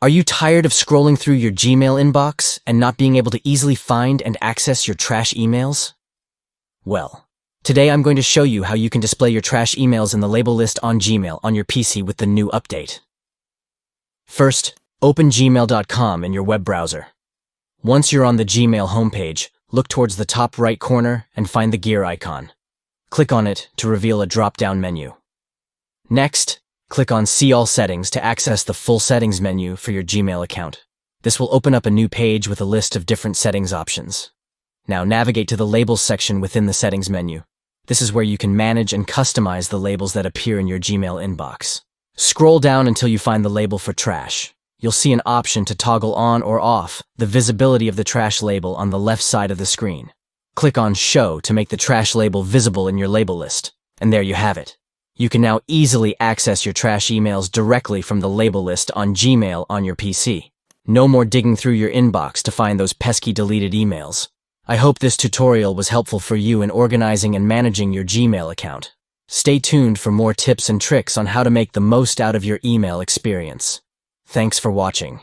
Are you tired of scrolling through your Gmail inbox and not being able to easily find and access your trash emails? Well, today I'm going to show you how you can display your trash emails in the label list on Gmail on your PC with the new update. First, open gmail.com in your web browser. Once you're on the Gmail homepage, look towards the top right corner and find the gear icon. Click on it to reveal a drop-down menu. Next, click on See All Settings to access the full settings menu for your Gmail account. This will open up a new page with a list of different settings options. Now navigate to the Labels section within the settings menu. This is where you can manage and customize the labels that appear in your Gmail inbox. Scroll down until you find the label for trash. You'll see an option to toggle on or off the visibility of the trash label on the left side of the screen. Click on Show to make the trash label visible in your label list. And there you have it. You can now easily access your trash emails directly from the label list on Gmail on your PC. No more digging through your inbox to find those pesky deleted emails. I hope this tutorial was helpful for you in organizing and managing your Gmail account. Stay tuned for more tips and tricks on how to make the most out of your email experience. Thanks for watching.